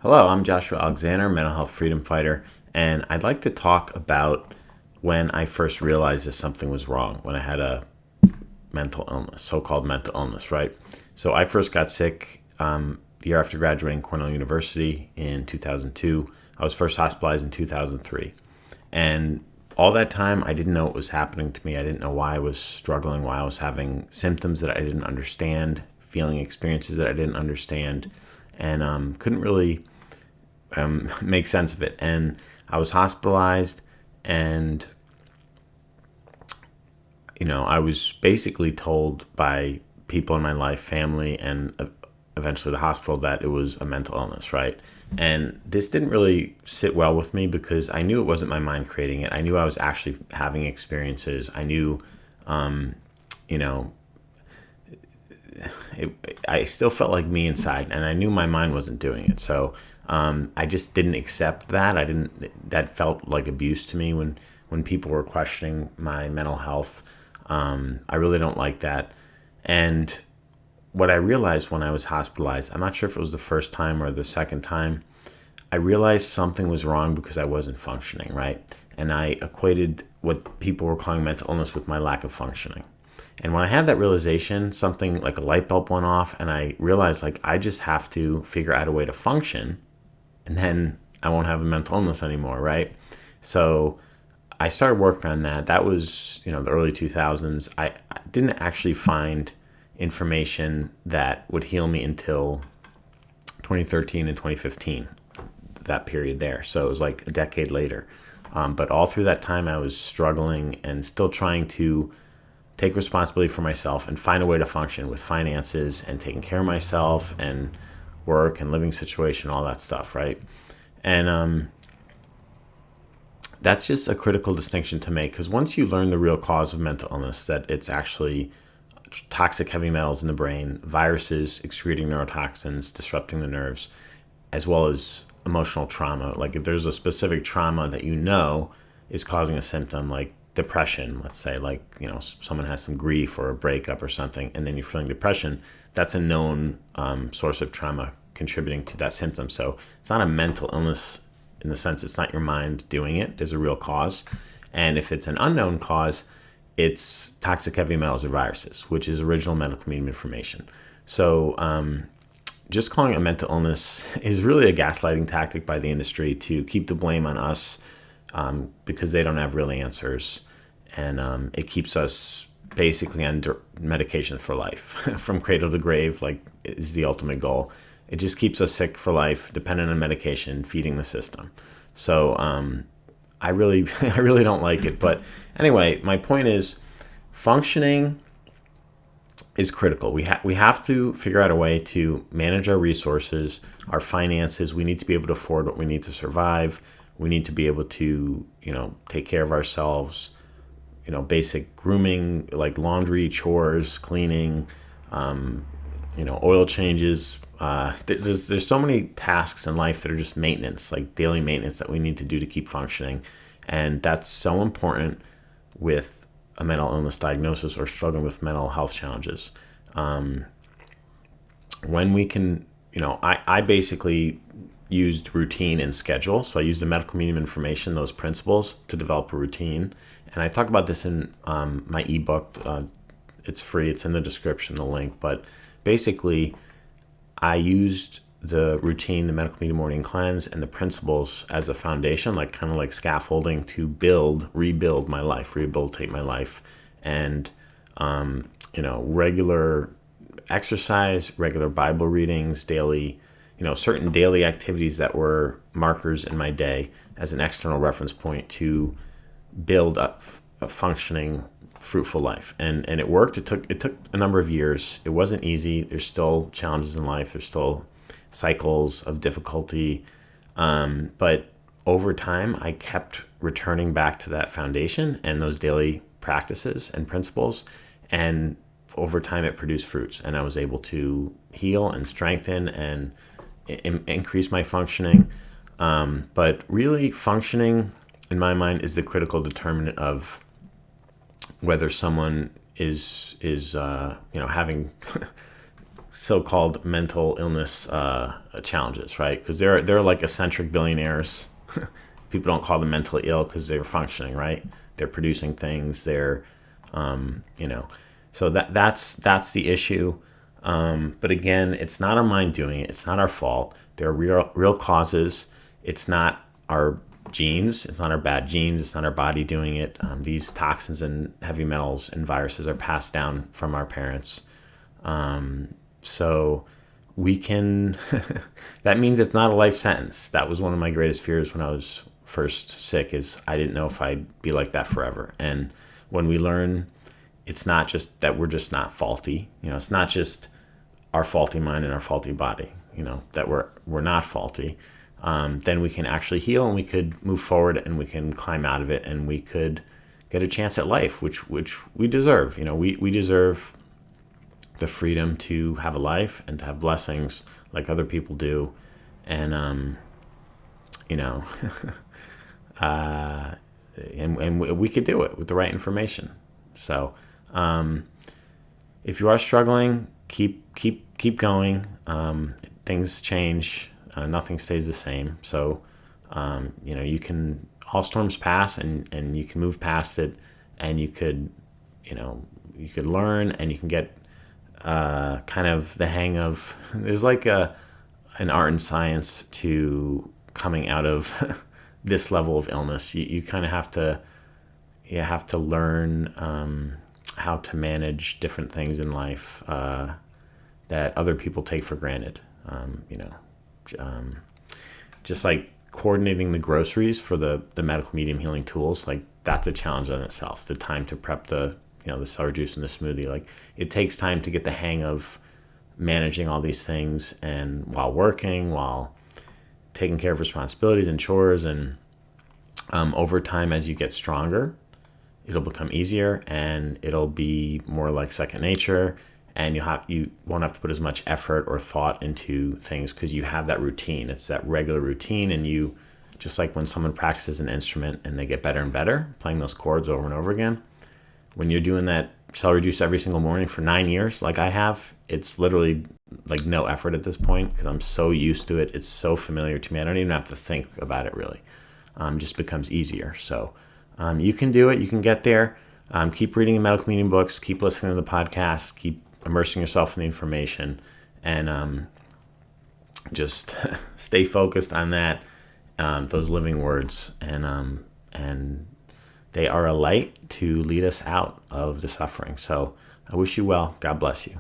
Hello, I'm Joshua Alexander, mental health freedom fighter, and I'd like to talk about when I first realized that something was wrong, when I had a mental illness, so-called mental illness, right? So I first got sick the year after graduating Cornell University in 2002. I was first hospitalized in 2003. And all that time, I didn't know what was happening to me. I didn't know why I was struggling, why I was having symptoms that I didn't understand, feeling experiences that I didn't understand, and couldn't really make sense of it. And I was hospitalized, and I was basically told by people in my life, family, and eventually the hospital that it was a mental illness, right? And this didn't really sit well with me because I knew it wasn't my mind creating it. I knew I was actually having experiences. I knew, I still felt like me inside, and I knew my mind wasn't doing it. So I just didn't accept that. That felt like abuse to me when people were questioning my mental health. I really don't like that. And what I realized when I was hospitalized, I'm not sure if it was the first time or the second time, I realized something was wrong because I wasn't functioning, right? And I equated what people were calling mental illness with my lack of functioning. And when I had that realization, something like a light bulb went off, and I realized I just have to figure out a way to function, and then I won't have a mental illness anymore, right? So I started working on that. That was, the early 2000s. I didn't actually find information that would heal me until 2013 and 2015, that period there. So it was like a decade later. But all through that time, I was struggling and still trying to take responsibility for myself and find a way to function with finances and taking care of myself and work and living situation, all that stuff, right? And that's just a critical distinction to make, because once you learn the real cause of mental illness, that it's actually toxic heavy metals in the brain, viruses excreting neurotoxins, disrupting the nerves, as well as emotional trauma. Like if there's a specific trauma that is causing a symptom, like depression, let's say, someone has some grief or a breakup or something, and then you're feeling depression, that's a known source of trauma contributing to that symptom. So it's not a mental illness in the sense it's not your mind doing it. There's a real cause. And if it's an unknown cause, it's toxic heavy metals or viruses, which is original medical medium information. So just calling it a mental illness is really a gaslighting tactic by the industry to keep the blame on us because they don't have real answers. And it keeps us basically under medication for life from cradle to grave, is the ultimate goal. It just keeps us sick for life, dependent on medication, feeding the system. So I really don't like it. But anyway, my point is functioning is critical. We have to figure out a way to manage our resources, our finances. We need to be able to afford what we need to survive. We need to be able to, take care of ourselves, basic grooming, like laundry, chores, cleaning, oil changes. There's so many tasks in life that are just maintenance, like daily maintenance that we need to do to keep functioning. And that's so important with a mental illness diagnosis or struggling with mental health challenges. When we can, I basically used routine and schedule. So I used the medical medium information, those principles, to develop a routine. And I talk about this in my ebook. It's free. It's in the description, the link. But basically, I used the routine, the medical medium morning cleanse, and the principles as a foundation, kind of like scaffolding to rebuild my life, rehabilitate my life. And, regular exercise, regular Bible readings, daily, certain daily activities that were markers in my day as an external reference point to build up a functioning, fruitful life. And it worked. It took a number of years. It wasn't easy. There's still challenges in life. There's still cycles of difficulty. But over time, I kept returning back to that foundation and those daily practices and principles. And over time, it produced fruits. And I was able to heal and strengthen and increase my functioning. But really, functioning, in my mind, is the critical determinant of whether someone is having so-called mental illness challenges, right? Because they're like eccentric billionaires. People don't call them mentally ill because they're functioning, right? They're producing things. They're, you know, so that's the issue. But again, it's not our mind doing it. It's not our fault. There are real causes. It's not our genes. It's not our bad genes. It's not our body doing it. These toxins and heavy metals and viruses are passed down from our parents. So we can, that means it's not a life sentence. That was one of my greatest fears when I was first sick, is I didn't know if I'd be like that forever. And when we learn, it's not just that we're just not faulty. It's not just our faulty mind and our faulty body, that we're not faulty. Then we can actually heal, and we could move forward, and we can climb out of it, and we could get a chance at life, which we deserve. We deserve the freedom to have a life and to have blessings like other people do. And, and we could do it with the right information. So, if you are struggling, keep going. Things change. Nothing stays the same. So, you can, all storms pass, and you can move past it, and you could learn, and you can get kind of the hang of, there's like an art and science to coming out of this level of illness. You kind of have to learn how to manage different things in life that other people take for granted. Just like coordinating the groceries for the medical medium healing tools, like that's a challenge in itself. The time to prep the celery juice and the smoothie, like it takes time to get the hang of managing all these things, and while working, while taking care of responsibilities and chores, and over time, as you get stronger, it'll become easier, and it'll be more like second nature, and you won't have to put as much effort or thought into things because you have that routine. It's that regular routine, and you, just like when someone practices an instrument and they get better and better playing those chords over and over again, when you're doing that celery juice every single morning for 9 years, like I have, it's literally like no effort at this point because I'm so used to it. It's so familiar to me. I don't even have to think about it really. It just becomes easier. So you can do it. You can get there. Keep reading the medical medium books. Keep listening to the podcast. Keep immersing yourself in the information, and just stay focused on that, those living words, and they are a light to lead us out of the suffering. So I wish you well. God bless you.